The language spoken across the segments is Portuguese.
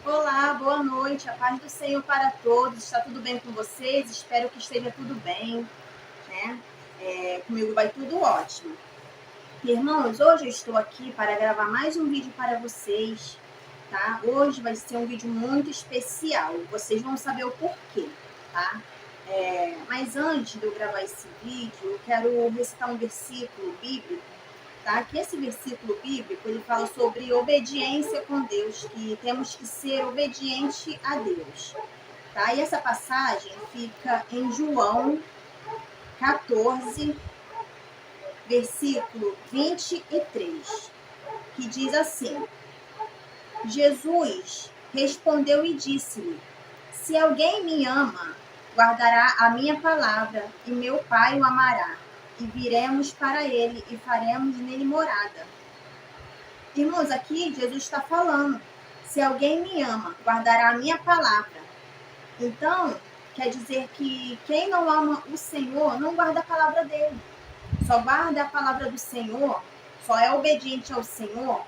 Olá, boa noite, a paz do Senhor para todos. Está tudo bem com vocês? Espero que esteja tudo bem, né? Comigo vai tudo ótimo. Irmãos, hoje eu estou aqui para gravar mais um vídeo para vocês, tá? Hoje vai ser um vídeo muito especial, vocês vão saber o porquê, tá? Mas antes de eu gravar esse vídeo, eu quero recitar um versículo bíblico, tá? Que esse versículo bíblico, ele fala sobre obediência com Deus, que temos que ser obediente a Deus, tá? E essa passagem fica em João 14, versículo 23, que diz assim: Jesus respondeu e disse-lhe: Se alguém me ama, guardará a minha palavra, e meu Pai o amará, e viremos para ele e faremos nele morada. Irmãos, aqui Jesus está falando: se alguém me ama, guardará a minha palavra. Então, quer dizer que quem não ama o Senhor não guarda a palavra dele. Só guarda a palavra do Senhor, só é obediente ao Senhor,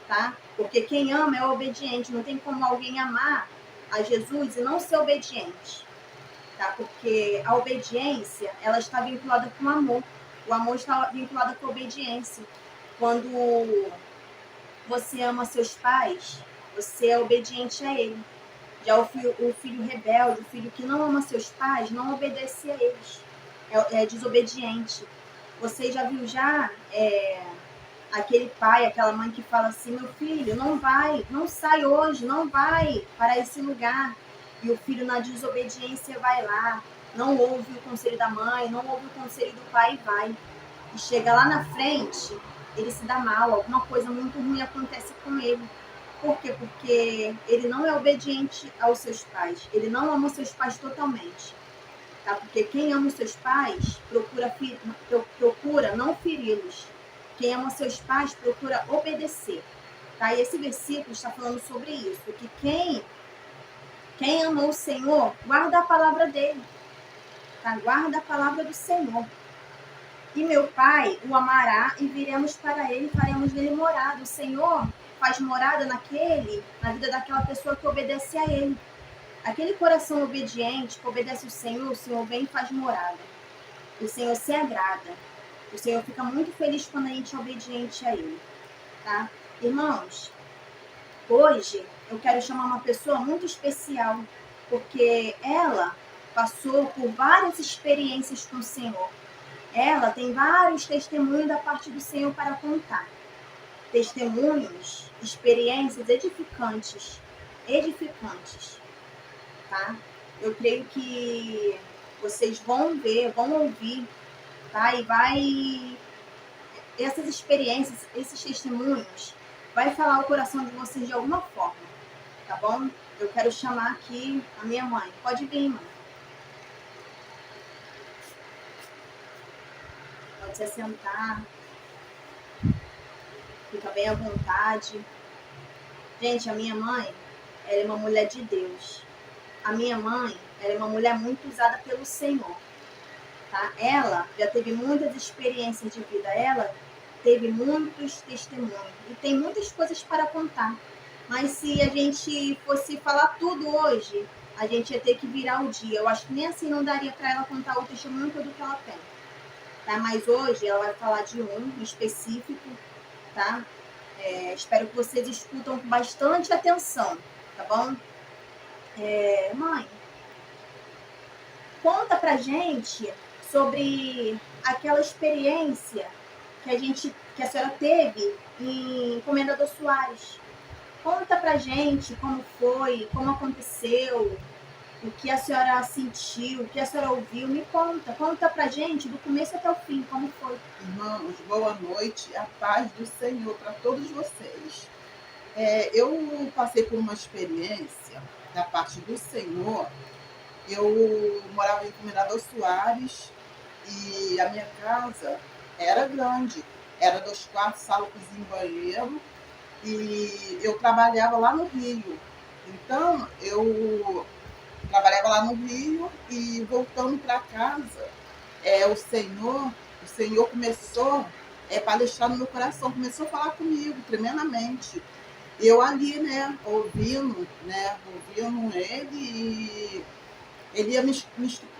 tá? Porque quem ama é obediente. Não tem como alguém amar a Jesus e não ser obediente, tá? Porque a obediência, ela está vinculada com o amor. O amor está vinculado com a obediência. Quando você ama seus pais, você é obediente a ele. Já o filho rebelde, o filho que não ama seus pais, não obedece a eles. É desobediente. Você já viu aquele pai, aquela mãe que fala assim: meu filho, não vai, não sai hoje, não vai para esse lugar. E o filho, na desobediência, vai lá, não ouve o conselho da mãe, não ouve o conselho do pai e vai. E chega lá na frente, ele se dá mal, alguma coisa muito ruim acontece com ele. Por quê? Porque ele não é obediente aos seus pais, ele não ama seus pais totalmente. Tá? Porque quem ama os seus pais procura não feri-los. Quem ama seus pais procura obedecer. Tá? E esse versículo está falando sobre isso, que quem ama o Senhor, guarda a palavra dele. Tá? Guarda a palavra do Senhor. E meu Pai o amará e viremos para ele e faremos nele morada. O Senhor faz morada na vida daquela pessoa que obedece a ele. Aquele coração obediente que obedece ao Senhor, o Senhor vem e faz morada. O Senhor se agrada. O Senhor fica muito feliz quando a gente é obediente a ele. Tá? Irmãos, hoje eu quero chamar uma pessoa muito especial, porque ela passou por várias experiências com o Senhor. Ela tem vários testemunhos da parte do Senhor para contar. Testemunhos, experiências edificantes. Edificantes, tá? Eu creio que vocês vão ver, vão ouvir, tá? Essas experiências, esses testemunhos, vai falar o coração de vocês de alguma forma, tá bom? Eu quero chamar aqui a minha mãe. Pode vir, mãe. Pode se assentar. Fica bem à vontade. Gente, a minha mãe, ela é uma mulher de Deus. A minha mãe, ela é uma mulher muito usada pelo Senhor. Tá? Ela já teve muitas experiências de vida. Ela teve muitos testemunhos. E tem muitas coisas para contar. Mas se a gente fosse falar tudo hoje, a gente ia ter que virar o dia. Eu acho que nem assim não daria para ela contar o testemunho todo que ela tem. Tá? Mas hoje ela vai falar de um específico, tá? Espero que vocês escutam com bastante atenção, tá bom? Mãe, conta pra gente sobre aquela experiência que a senhora teve em Comendador Soares. Conta pra gente como foi, como aconteceu, o que a senhora sentiu, o que a senhora ouviu. Me conta pra gente do começo até o fim, como foi. Irmãos, boa noite, a paz do Senhor para todos vocês. Eu passei por uma experiência da parte do Senhor. Eu morava em Comendador Soares e a minha casa era grande, era 2 quartos, sala, cozinha, banheiro, e eu trabalhava lá no Rio. Então, eu trabalhava lá no Rio e voltando para casa, o Senhor começou a palestrar no meu coração, começou a falar comigo tremendamente. Eu ali, né, ouvindo ele, e ele ia me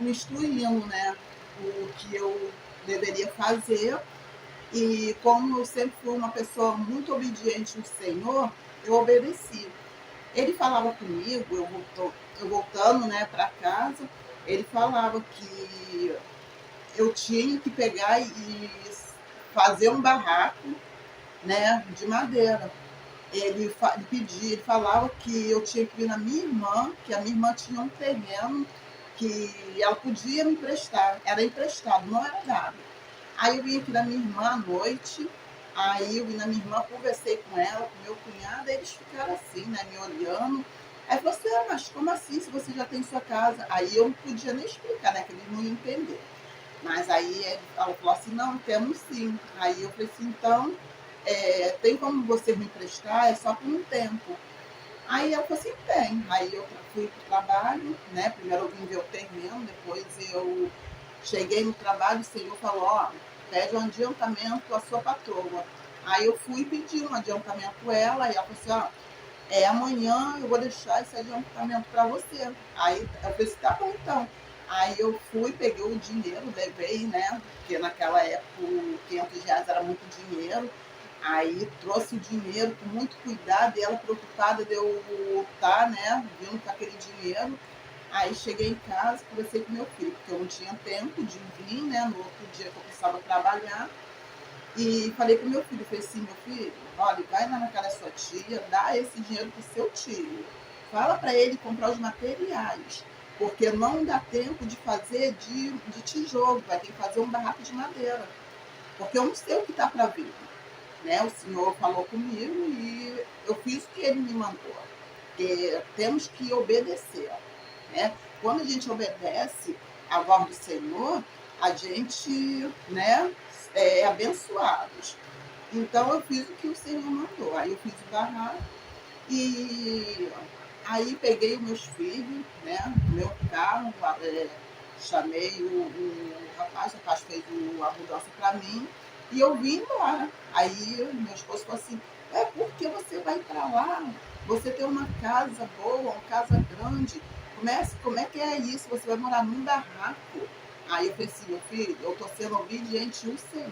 instruindo, né, o que eu deveria fazer. E como eu sempre fui uma pessoa muito obediente ao Senhor, eu obedeci. Ele falava comigo, eu voltando, né, para casa, ele falava que eu tinha que pegar e fazer um barraco, né, de madeira. Ele falava que eu tinha que ir na minha irmã, que a minha irmã tinha um terreno que ela podia me emprestar, era emprestado, não era dado. Aí eu vim aqui na minha irmã à noite, aí eu vim na minha irmã, conversei com ela, com meu cunhado, aí eles ficaram assim, né, me olhando. Aí falou assim, mas como assim, se você já tem sua casa? Aí eu não podia nem explicar, né, que eles não iam entender. Mas aí ela falou assim, não, temos sim. Aí eu falei assim, então, tem como você me emprestar? É só por um tempo. Aí ela falou assim, tem. Aí eu fui para o trabalho, né? Primeiro eu vim ver o terreno, depois eu cheguei no trabalho, o senhor falou, ó, pede um adiantamento à sua patroa. Aí eu fui pedir um adiantamento a ela, e ela falou assim, ó, amanhã eu vou deixar esse adiantamento para você. Aí eu falei assim, tá bom então. Aí eu fui, peguei o dinheiro, levei, né? Porque naquela época R$ 500 era muito dinheiro. Aí trouxe o dinheiro com muito cuidado, e ela preocupada de eu estar, né, vindo com aquele dinheiro. Aí cheguei em casa, conversei com meu filho, porque eu não tinha tempo de vir, né, no outro dia que eu precisava trabalhar. E falei pro meu filho, falei assim, meu filho, olha, vai lá na casa da sua tia, dá esse dinheiro pro seu tio. Fala para ele comprar os materiais, porque não dá tempo de fazer de tijolo, vai ter que fazer um barraco de madeira. Porque eu não sei o que está para vir. Né? O senhor falou comigo e eu fiz o que ele me mandou. Temos que obedecer. Né? Quando a gente obedece a voz do Senhor, a gente, né, é abençoados. Então eu fiz o que o Senhor mandou. Aí eu fiz o barraco e aí peguei os meus filhos, né, meu carro, chamei o rapaz fez a mudança para mim e eu vim embora. Aí meu esposo falou assim, por que você vai para lá? Você tem uma casa boa, uma casa grande. Como é que é isso? Você vai morar num barraco. Aí eu falei assim, meu filho, eu estou sendo obediente ao Senhor.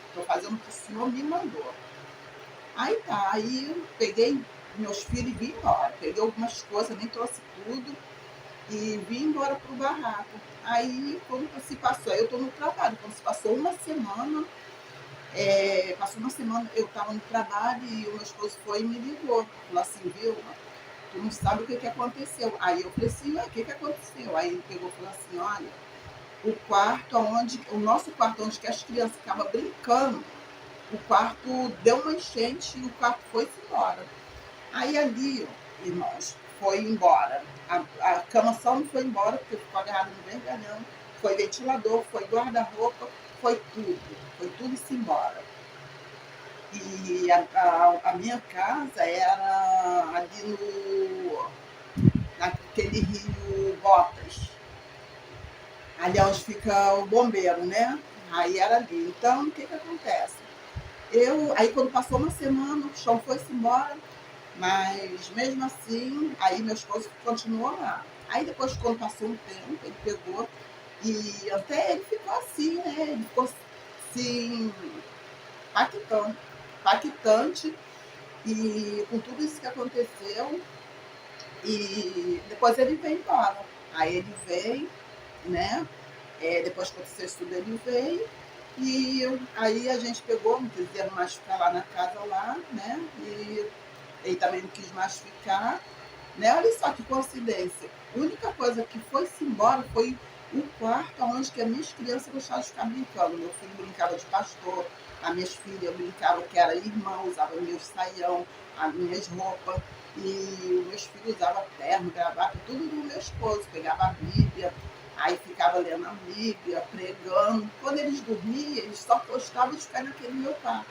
Estou fazendo o que o Senhor me mandou. Aí tá, aí peguei meus filhos e vim embora. Peguei algumas coisas, nem trouxe tudo, e vim embora pro barraco. Aí, quando se passou, eu tô no trabalho, quando se passou uma semana, eu estava no trabalho e o meu esposo foi e me ligou. Falou assim, viu, tu não sabe o que aconteceu. Aí eu falei assim, o que aconteceu? Aí ele pegou e falou assim, olha, o nosso quarto onde que as crianças ficavam brincando, o quarto deu uma enchente e o quarto foi-se embora. Aí ali, irmãos, foi embora. A cama só não foi embora, porque ficou agarrada no vergalhão. Foi ventilador, foi guarda-roupa, foi tudo-se embora. E a minha casa era ali naquele rio Botas, ali onde fica o bombeiro, né? Aí era ali. Então, o que acontece? Aí quando passou uma semana, o chão foi-se embora, mas mesmo assim, aí meu esposo continuou lá. Aí depois, quando passou um tempo, ele pegou e até ele ficou assim, né? Ele ficou assim, impactante, e com tudo isso que aconteceu, e depois ele veio embora. Aí ele veio, né? Depois que aconteceu isso tudo, ele veio. E aí a gente pegou, não quisemos mais ficar lá na casa lá, né? E ele também não quis mais ficar, né? Olha só que coincidência. A única coisa que foi-se embora foi o quarto onde que as minhas crianças gostavam de ficar brincando. Meu filho brincava de pastor, as minhas filhas brincavam que era irmão, usava meus saião, as minhas roupas, e os meus filhos usavam terno, gravata, tudo do meu esposo, pegava a Bíblia, aí ficava lendo a Bíblia, pregando. Quando eles dormiam, eles só gostavam de ficar naquele meu quarto.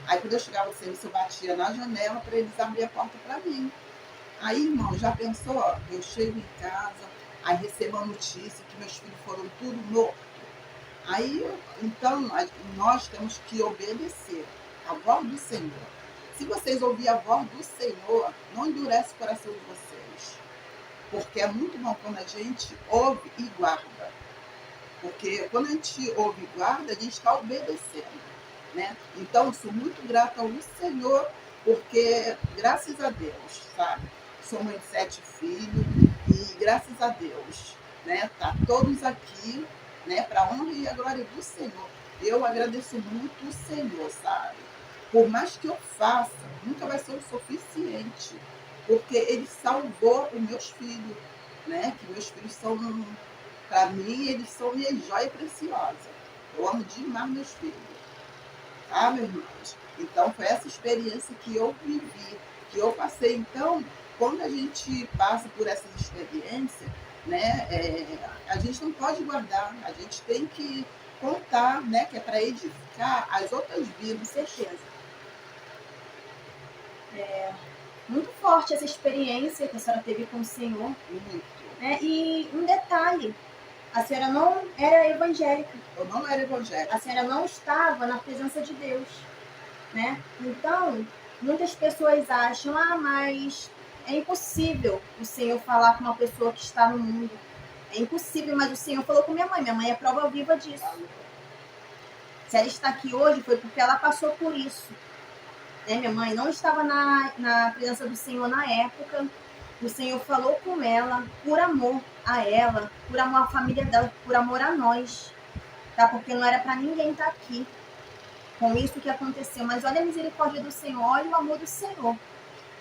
Aí quando eu chegava no serviço, eu batia na janela para eles abrirem a porta para mim. Aí, irmão, já pensou? Eu chego em casa, aí recebo a notícia que meus filhos foram tudo mortos. Aí, então, nós temos que obedecer a voz do Senhor. se vocês ouvirem a voz do Senhor, não endurece o coração de vocês. Porque é muito bom quando a gente ouve e guarda. Porque quando a gente ouve e guarda, a gente está obedecendo, né? Então, eu sou muito grata ao Senhor, porque, graças a Deus, sabe? Sou mãe de 7 filhos e, graças a Deus, né? Tá todos aqui, né? Para a honra e a glória do Senhor. Eu agradeço muito o Senhor, sabe? Por mais que eu faça, nunca vai ser o suficiente, porque Ele salvou os meus filhos, né? Que meus filhos são, para mim, eles são minha joia preciosa. Eu amo demais meus filhos, tá, meus irmãos? Então, foi essa experiência que eu vivi, que eu passei. Então, quando a gente passa por essas experiências, né, a gente não pode guardar, a gente tem que contar, né, que é para edificar as outras vidas. Com certeza. Muito forte essa experiência que a senhora teve com o Senhor. Muito. Né? E um detalhe, a senhora não era evangélica. Eu não era evangélica. A senhora não estava na presença de Deus. Né? Então, muitas pessoas acham, mas é impossível o Senhor falar com uma pessoa que está no mundo. É impossível, mas o Senhor falou com minha mãe. Minha mãe é prova viva disso. Se ela está aqui hoje, foi porque ela passou por isso. Né? Minha mãe não estava na presença do Senhor na época. O Senhor falou com ela por amor a ela, por amor à família dela, por amor a nós. Tá? Porque não era para ninguém estar aqui com isso que aconteceu. Mas olha a misericórdia do Senhor, olha o amor do Senhor.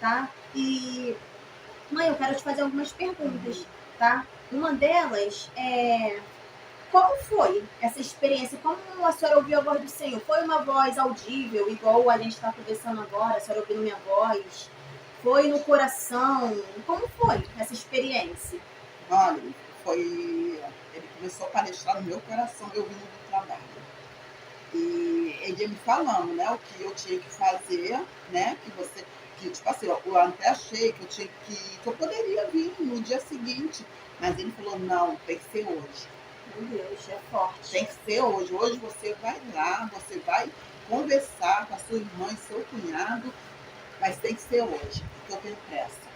Tá? E, mãe, eu quero te fazer algumas perguntas. Tá? Uma delas é... Como foi essa experiência? Como a senhora ouviu a voz do Senhor? Foi uma voz audível, igual a gente está conversando agora, a senhora ouvindo minha voz? Foi no coração? Como foi essa experiência? Olha, ele começou a palestrar no meu coração, eu vindo do trabalho. E ele ia me falando, né, o que eu tinha que fazer, né, que tipo assim, eu até achei que eu poderia vir no dia seguinte, mas ele falou, não, tem que ser hoje. Meu Deus, é forte. Tem que ser hoje. Hoje você vai lá, você vai conversar com a sua irmã e seu cunhado, mas tem que ser hoje, porque eu tenho pressa.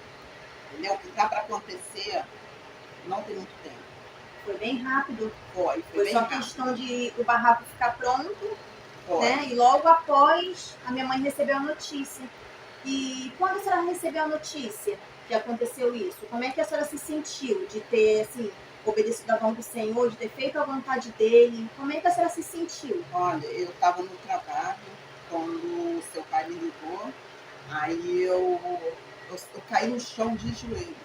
Entendeu? O que está para acontecer não tem muito tempo. Foi bem rápido. Foi bem só rápido. Questão de o barraco ficar pronto, Foi. Né? E logo após, a minha mãe recebeu a notícia. E quando a senhora recebeu a notícia que aconteceu isso, como é que a senhora se sentiu de ter, assim, obedecido a voz do Senhor, de ter feito a vontade dele? Como é que a senhora se sentiu? Olha, eu estava no trabalho quando o seu pai me ligou, aí eu caí no chão de joelho.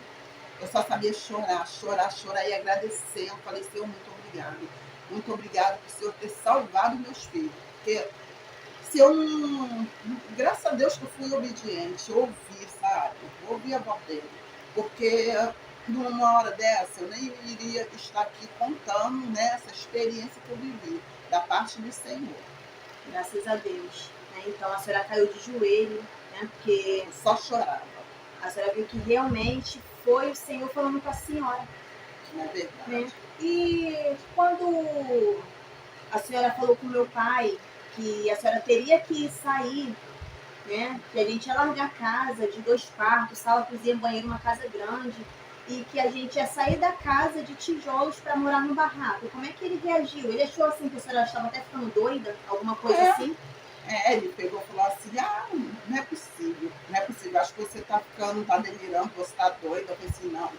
Eu só sabia chorar e agradecer. Eu falei, Senhor, muito obrigado. Muito obrigado por o Senhor ter salvado meus filhos. Porque se eu não... Graças a Deus que eu fui obediente, ouvi, sabe? Ouvi a voz dele. Porque numa hora dessa, eu nem iria estar aqui contando, né, essa experiência que eu vivi, da parte do Senhor. Graças a Deus. Né? Então a senhora caiu de joelho, né? Porque eu só chorava. A senhora viu que realmente foi o Senhor falando com a senhora. Não é verdade. Né? E quando a senhora falou com o meu pai que a senhora teria que sair, né? Que a gente ia largar a casa de 2 quartos, sala, cozinha, banheiro, uma casa grande, e que a gente ia sair da casa de tijolos para morar no barraco. Como é que ele reagiu? Ele achou assim que a senhora estava até ficando doida? Alguma coisa assim? Ele pegou e falou assim, não é possível, acho que você tá delirando, você tá doida. Eu falei assim, não,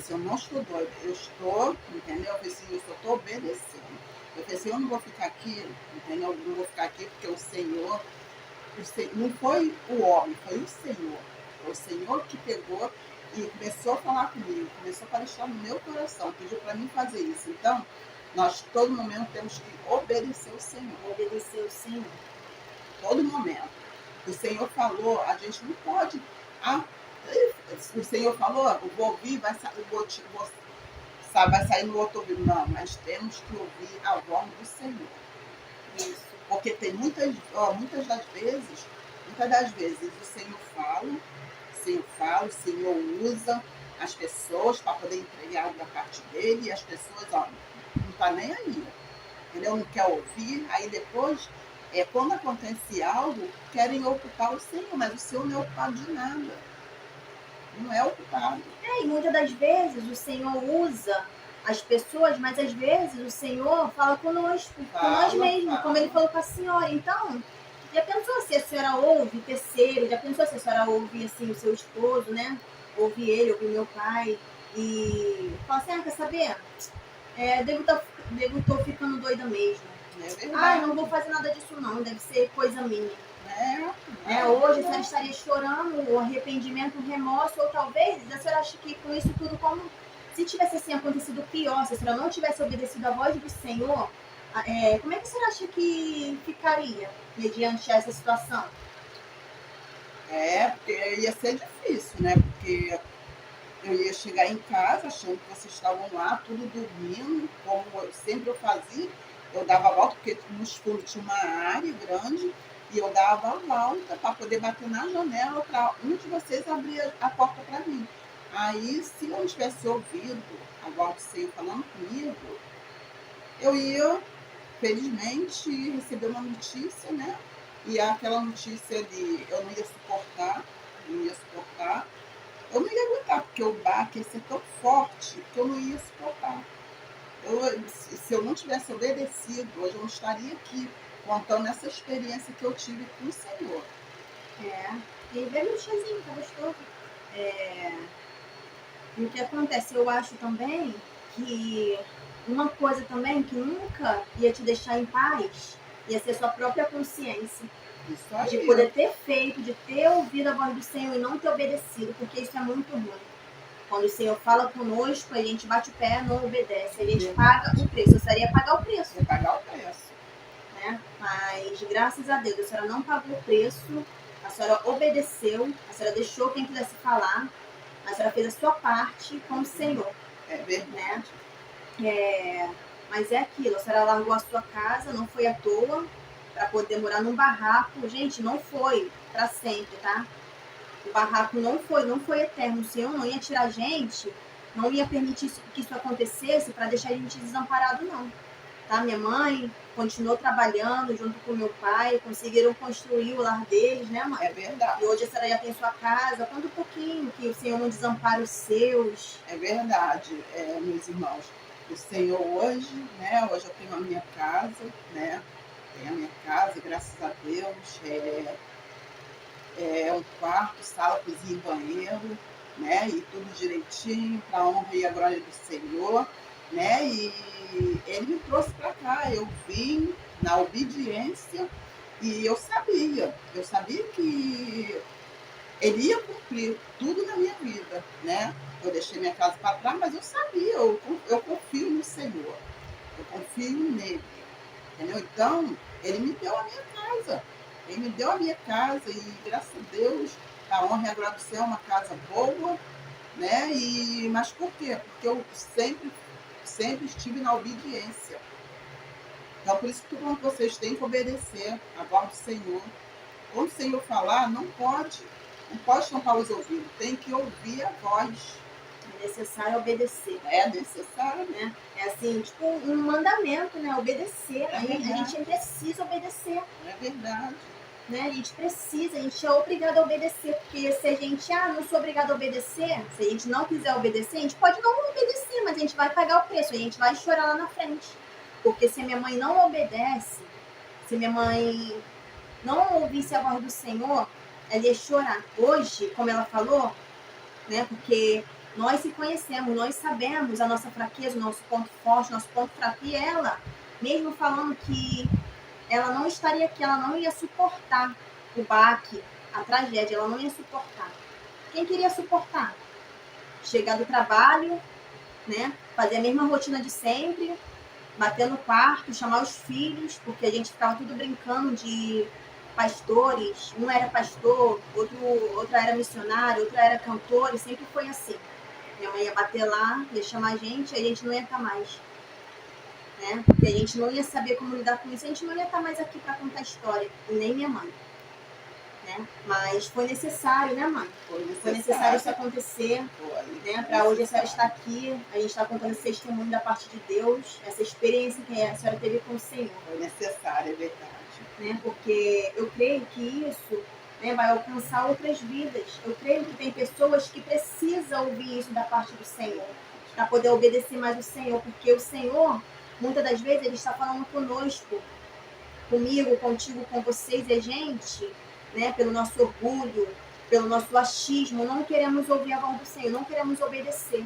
eu não estou doida, eu estou, entendeu? Eu falei assim, eu só estou obedecendo. Eu falei assim, eu não vou ficar aqui, entendeu? Eu não vou ficar aqui porque o Senhor, não foi o homem, foi o Senhor. Foi o Senhor que pegou e começou a falar comigo, começou a palestrar no meu coração, pediu para mim fazer isso. Então, nós, todo momento, temos que obedecer o Senhor. Obedecer o Senhor. Todo momento. O Senhor falou, a gente não pode. O Senhor falou, eu vou ouvir, vai sair no outro ouvido. Não, mas temos que ouvir a voz do Senhor. Isso. Porque tem muitas das vezes, o Senhor fala, o Senhor usa as pessoas para poder entregar algo da parte dele, e as pessoas, não está nem aí. Entendeu? Não quer ouvir, aí depois Quando acontece algo, querem ocupar o Senhor, mas o Senhor não é ocupado de nada. Não é ocupado. E muitas das vezes o Senhor usa as pessoas, mas às vezes o Senhor fala conosco, com nós mesmos, como ele falou com a senhora. Então, já pensou se a senhora ouve terceiro? Já pensou se a senhora ouve assim, o seu esposo, né? Ouve ele, ouve meu pai e fala assim, quer saber? Tô ficando doida mesmo. Não vou fazer nada disso não, deve ser coisa minha. Hoje a senhora estaria chorando, o arrependimento, o remorso, ou talvez a senhora acha que com isso tudo, como se tivesse assim acontecido pior, se a senhora não tivesse obedecido a voz do Senhor, como é que a senhora acha que ficaria mediante essa situação? Porque ia ser difícil, né? Porque eu ia chegar em casa achando que vocês estavam lá, tudo dormindo, como sempre eu fazia. Eu dava a volta, porque nos fundos tinha uma área grande, e eu dava a volta para poder bater na janela para um de vocês abrir a porta para mim. Aí, se eu não tivesse ouvido a voz do Senhor falando comigo, eu ia, felizmente, receber uma notícia, né? E aquela notícia ali, eu não ia suportar, eu não ia aguentar, porque o baque ia ser tão forte que eu não ia suportar. Se eu não tivesse obedecido, hoje eu não estaria aqui contando essa experiência que eu tive com o Senhor. E bebe um chazinho, tá gostoso. E o que acontece, eu acho também que uma coisa também que nunca ia te deixar em paz ia ser sua própria consciência. Isso aí. De poder ter feito, de ter ouvido a voz do Senhor e não ter obedecido, porque isso é muito ruim. Quando o Senhor fala conosco, a gente bate o pé, não obedece, a gente paga o preço. Eu seria pagar o preço. Ia pagar o preço. Né? Mas, graças a Deus, a senhora não pagou o preço, a senhora obedeceu, a senhora deixou quem quisesse falar, a senhora fez a sua parte com o Senhor. É verdade. Né? Mas é aquilo, a senhora largou a sua casa, não foi à toa, para poder morar num barraco. Gente, não foi para sempre, tá? O barraco não foi eterno. O Senhor não ia tirar a gente, não ia permitir que isso acontecesse para deixar a gente desamparado, não. Tá? Minha mãe continuou trabalhando junto com meu pai, conseguiram construir o lar deles, né, mãe? É verdade. E hoje a senhora já tem sua casa. Conta um pouquinho que o Senhor não desampara os seus. É verdade, meus irmãos. O Senhor hoje, né? Hoje eu tenho a minha casa, né? Tenho a minha casa, graças a Deus. Um quarto, sala, cozinha e banheiro, né? E tudo direitinho, para a honra e a glória do Senhor, né? E ele me trouxe para cá. Eu vim na obediência e eu sabia que ele ia cumprir tudo na minha vida, né? Eu deixei minha casa para trás, mas eu sabia, eu confio no Senhor, eu confio nele, entendeu? Então, ele me deu a minha casa. Ele me deu a minha casa e, graças a Deus, a honra e a glória do Senhor é uma casa boa, né? Mas por quê? Porque eu sempre estive na obediência. Então, por isso que vocês têm que obedecer a voz do Senhor. Quando o Senhor falar, não pode tampar os ouvidos, tem que ouvir a voz. É necessário obedecer. É necessário, né? É assim, tipo um mandamento, né? Obedecer. A gente precisa obedecer. É verdade. Né? A gente é obrigado a obedecer, porque se a gente, não sou obrigado a obedecer, se a gente não quiser obedecer, a gente pode não obedecer, mas a gente vai pagar o preço, a gente vai chorar lá na frente. Porque se minha mãe não obedece, se minha mãe não ouvisse a voz do Senhor, ela ia chorar. Hoje, como ela falou, né? Porque nós se conhecemos, nós sabemos a nossa fraqueza, o nosso ponto forte, nosso ponto fraco, e ela, mesmo falando que ela não estaria aqui, ela não ia suportar o baque, a tragédia, ela não ia suportar. Quem queria suportar? Chegar do trabalho, né? Fazer a mesma rotina de sempre, bater no quarto, chamar os filhos, porque a gente ficava tudo brincando de pastores. Um era pastor, outro era missionário, outro era cantor, e sempre foi assim. Minha mãe ia bater lá, ia chamar a gente não ia estar mais. Né? Porque a gente não ia saber como lidar com isso, a gente não ia estar mais aqui para contar história, e nem minha mãe. Né? Mas foi necessário, né, mãe? Foi necessário isso acontecer, né? Para hoje a senhora estar aqui, a gente está contando esse testemunho da parte de Deus, essa experiência que a senhora teve com o Senhor. Foi necessário, é verdade. né? Porque eu creio que isso, né, vai alcançar outras vidas. Eu creio que tem pessoas que precisam ouvir isso da parte do Senhor, para poder obedecer mais o Senhor, porque o Senhor, muitas das vezes, Ele está falando conosco, comigo, contigo, com vocês, e a gente, né, pelo nosso orgulho, pelo nosso achismo, não queremos ouvir a voz do Senhor, não queremos obedecer.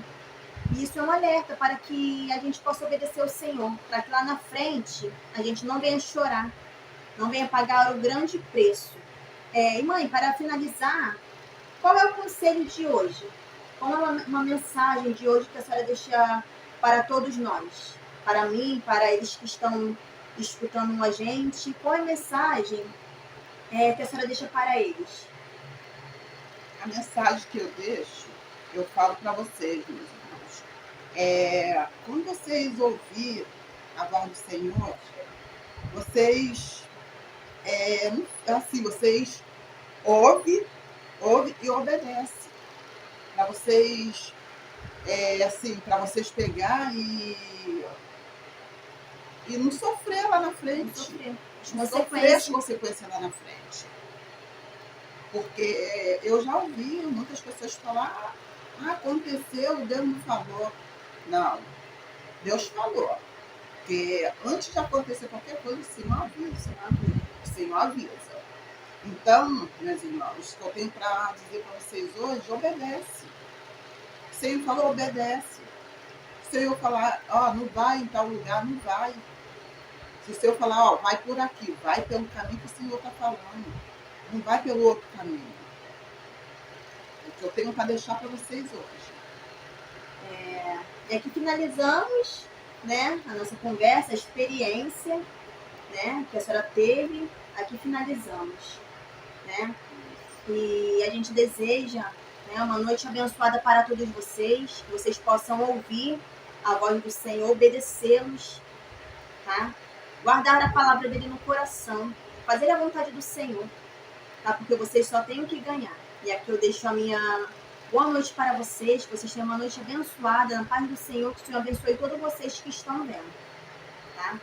E isso é um alerta para que a gente possa obedecer ao Senhor, para que lá na frente a gente não venha chorar, não venha pagar o grande preço. E mãe, para finalizar, qual é o conselho de hoje? Qual é uma mensagem de hoje que a senhora deixa para todos nós? Para mim, para eles que estão escutando a gente, qual é a mensagem que a senhora deixa para eles? A mensagem que eu deixo, eu falo para vocês, meus irmãos. Quando vocês ouvirem a voz do Senhor, vocês, vocês ouvem e obedecem. Para vocês, para vocês pegar e não sofrer lá na frente. Não sofrer as consequências lá na frente. Porque eu já ouvi muitas pessoas falar, aconteceu, Deus não falou. Não, Deus falou. Porque antes de acontecer qualquer coisa, o Senhor avisa. O Senhor avisa. Então, meus irmãos, o que eu tenho para dizer para vocês hoje, obedece. O Senhor falou, obedece. Se o Senhor falar, não vai em tal lugar, não vai. Se o Senhor falar, vai por aqui, vai pelo caminho que o Senhor está falando. Não vai pelo outro caminho. É o que eu tenho para deixar para vocês hoje. E aqui finalizamos, né, a nossa conversa, a experiência, né, que a senhora teve. Aqui finalizamos, né? E a gente deseja, né, uma noite abençoada para todos vocês, que vocês possam ouvir a voz do Senhor, obedecê-los, tá? Guardar a palavra dele no coração, fazer a vontade do Senhor, tá? Porque vocês só têm o que ganhar. E aqui eu deixo a minha boa noite para vocês, que vocês tenham uma noite abençoada, na paz do Senhor, que o Senhor abençoe todos vocês que estão vendo, tá?